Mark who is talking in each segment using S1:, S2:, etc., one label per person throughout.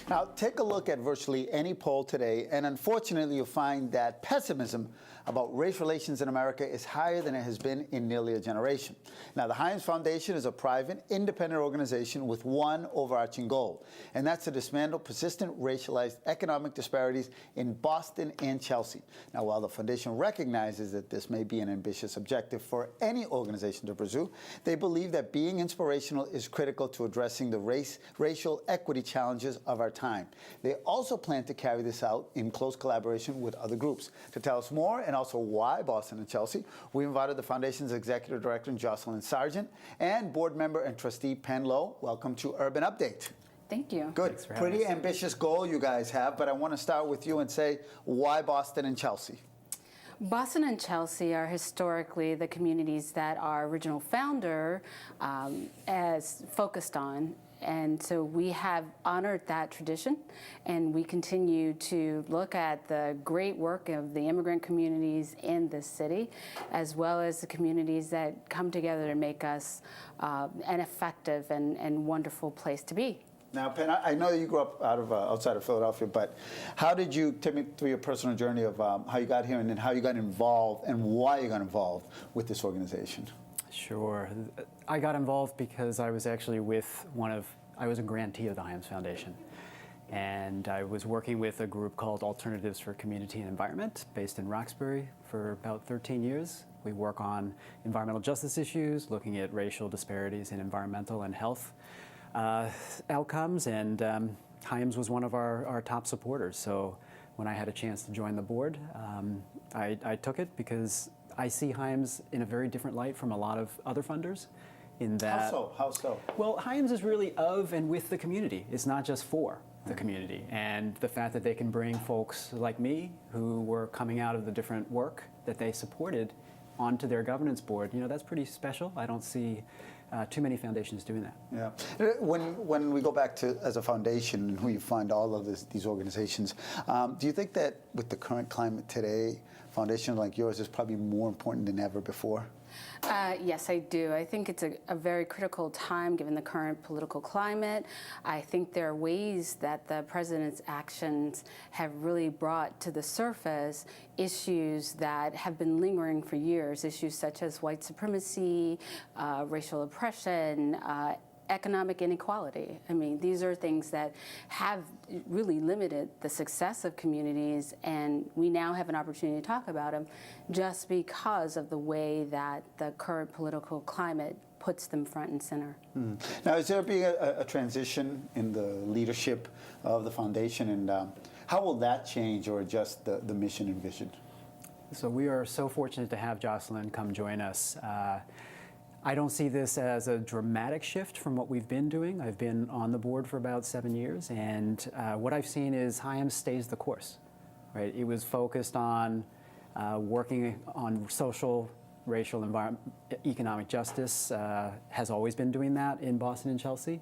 S1: Now, take a look at virtually any poll today, and unfortunately, you'll find that pessimism about race relations in America is higher than it has been in nearly a generation. Now, the Hyams Foundation is a private, independent organization with one overarching goal, and that's to dismantle persistent racialized economic disparities in Boston and Chelsea. Now, while the foundation recognizes that this may be an ambitious objective for any organization to pursue, they believe that being inspirational is critical to addressing the racial equity challenges of our time. They also plan to carry this out in close collaboration with other groups. To tell us more and also why Boston and Chelsea, we invited the foundation's executive director, Jocelyn Sargent, and board member and trustee Penn. Welcome to Urban Update.
S2: Thank you.
S1: Good. Pretty ambitious goal you guys have, but I want to start with you and say, why Boston and Chelsea?
S2: Boston and Chelsea are historically the communities that our original founder has focused on. And so we have honored that tradition, and we continue to look at the great work of the immigrant communities in this city, as well as the communities that come together to make us an effective and wonderful place to be.
S1: Now, Penn, I know you grew up outside of Philadelphia, but how did you take me through your personal journey of how you got here and then how you got involved and why you got involved with this organization?
S3: Sure. I got involved because I was actually I was a grantee of the Hyams Foundation. And I was working with a group called Alternatives for Community and Environment based in Roxbury for about 13 years. We work on environmental justice issues, looking at racial disparities in environmental and health outcomes, and Hyams was one of our top supporters. So when I had a chance to join the board, I took it because I see Hyams in a very different light from a lot of other funders. In that,
S1: How so?
S3: Well, Hyams is really of and with the community. It's not just for the community. And the fact that they can bring folks like me who were coming out of the different work that they supported onto their governance board, that's pretty special. I don't see too many foundations doing that.
S1: Yeah. When we go back to as a foundation and who you fund all of these organizations, do you think that with the current climate today, foundation like yours is probably more important than ever before?
S2: Yes, I do. I think it's a very critical time given the current political climate. I think there are ways that the president's actions have really brought to the surface issues that have been lingering for years, issues such as white supremacy, racial oppression, economic inequality. I mean, these are things that have really limited the success of communities, and we now have an opportunity to talk about them just because of the way that the current political climate puts them front and center.
S1: Now, is there being a transition in the leadership of the foundation, and how will that change or adjust the mission and vision?
S3: So we are so fortunate to have Jocelyn come join us. I don't see this as a dramatic shift from what we've been doing. I've been on the board for about 7 years, and what I've seen is Hyams stays the course. Right? It was focused on working on social, racial, economic justice, has always been doing that in Boston and Chelsea.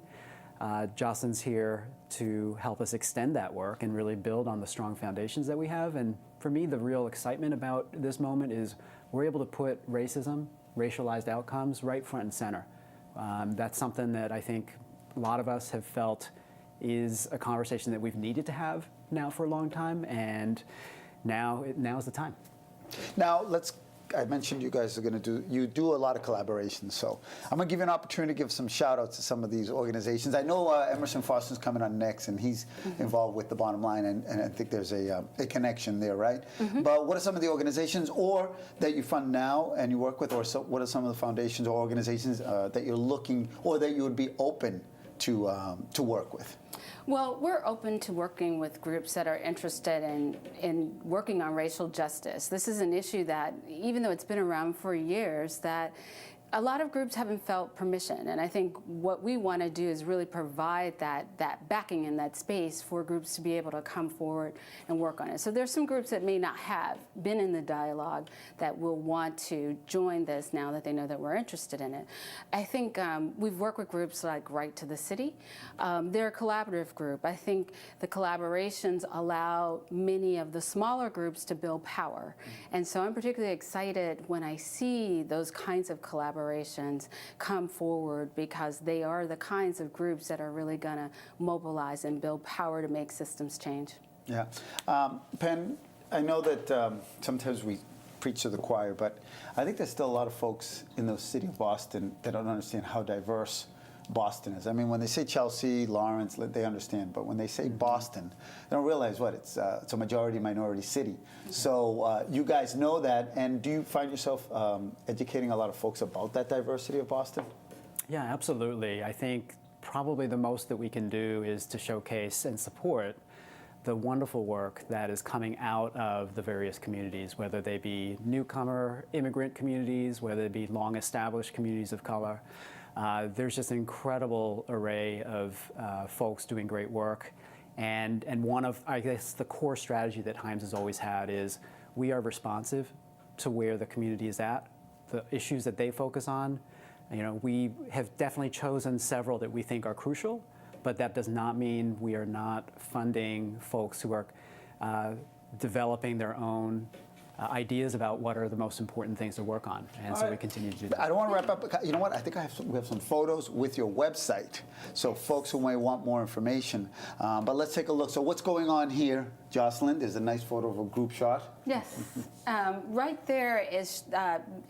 S3: Jocelyn's here to help us extend that work and really build on the strong foundations that we have. And for me, the real excitement about this moment is we're able to put racism, racialized outcomes right front and center. That's something that I think a lot of us have felt is a conversation that we've needed to have now for a long time, and now's the time.
S1: Now, I mentioned you guys are going to do a lot of collaborations, so I'm going to give you an opportunity to give some shout outs to some of these organizations. I know Emerson Foster's coming on next, and he's involved with the Bottom Line, and I think there's a connection there, right? But what are some of the organizations or that you fund now and you work with, or what are some of the foundations or organizations that you're looking or that you would be open to work with?
S2: Well, we're open to working with groups that are interested in working on racial justice. This is an issue that, even though it's been around for years, that a lot of groups haven't felt permission, and I think what we want to do is really provide that backing and that space for groups to be able to come forward and work on it. So there's some groups that may not have been in the dialogue that will want to join this now that they know that we're interested in it. I think we've worked with groups like Right to the City. They're a collaborative group. I think the collaborations allow many of the smaller groups to build power, and so I'm particularly excited when I see those kinds of collaborations collaborations come forward, because they are the kinds of groups that are really going to mobilize and build power to make systems change.
S1: Yeah. Penn, I know that sometimes we preach to the choir, but I think there's still a lot of folks in the city of Boston that don't understand how diverse Boston is. I mean, when they say Chelsea, Lawrence, they understand, but when they say Boston, they don't realize what it's a majority-minority city. So you guys know that, and do you find yourself educating a lot of folks about that diversity of Boston?
S3: Yeah, absolutely. I think probably the most that we can do is to showcase and support the wonderful work that is coming out of the various communities, whether they be newcomer immigrant communities, whether they be long-established communities of color. There's just an incredible array of folks doing great work. And one of, I guess, the core strategy that Hyams has always had is we are responsive to where the community is at, the issues that they focus on. You know, we have definitely chosen several that we think are crucial, but that does not mean we are not funding folks who are developing their own ideas about what are the most important things to work on, and so we continue to do that.
S1: I don't want to wrap up. You know what? I think we have some photos with your website, so folks who may want more information. But let's take a look. So what's going on here, Jocelyn? There's a nice photo of a group shot.
S2: Yes. Right there is,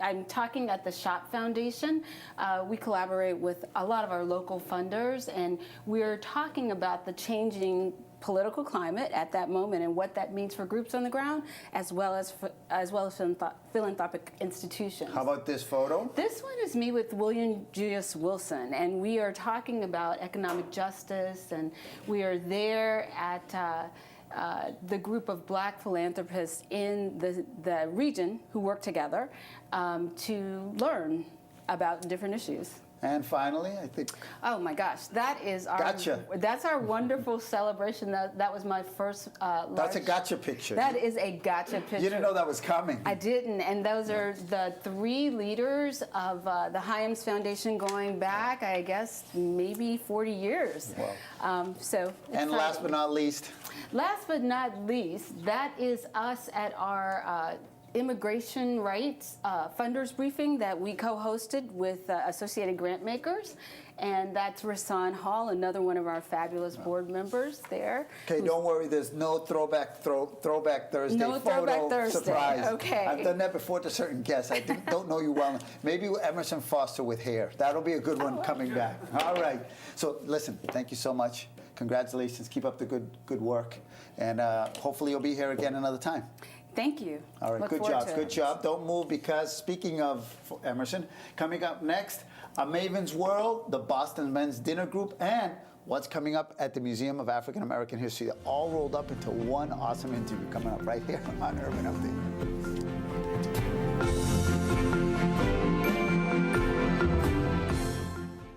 S2: I'm talking at the Shop Foundation. We collaborate with a lot of our local funders, and we're talking about the changing political climate at that moment and what that means for groups on the ground, as well as philanthropic institutions.
S1: How about this photo?
S2: This one is me with William Julius Wilson, and we are talking about economic justice, and we are there at the group of Black philanthropists in the region who work together to learn about different issues.
S1: And finally, I think.
S2: Oh my gosh, that is our.
S1: Gotcha.
S2: That's our wonderful celebration. That was my first.
S1: That's a gotcha picture.
S2: That is a gotcha picture.
S1: You didn't know that was coming.
S2: I didn't, and those are the three leaders of the Hyams Foundation going back, I guess, maybe 40 years.
S1: Wow.
S2: So.
S1: And last but not least.
S2: Last but not least, that is us at our immigration rights funders briefing that we co-hosted with Associated Grant Makers, and that's Rasan Hall, another one of our fabulous board members there.
S1: Okay, don't worry, there's no throwback Thursday
S2: No
S1: photo
S2: Throwback Thursday,
S1: surprise.
S2: okay.
S1: I've done that before to certain guests. I don't know you well. Maybe Emerson Foster with hair. That'll be a good one coming back. All right. So listen, thank you so much. Congratulations. Keep up the good work, and hopefully you'll be here again another time.
S2: Thank you.
S1: All right,
S2: Look
S1: good
S2: forward
S1: job,
S2: to
S1: good
S2: it.
S1: job. Don't move, because speaking of Emerson, coming up next, A Maven's World, the Boston Men's Dinner Group, and what's coming up at the Museum of African American History, all rolled up into one awesome interview coming up right here on Urban Update.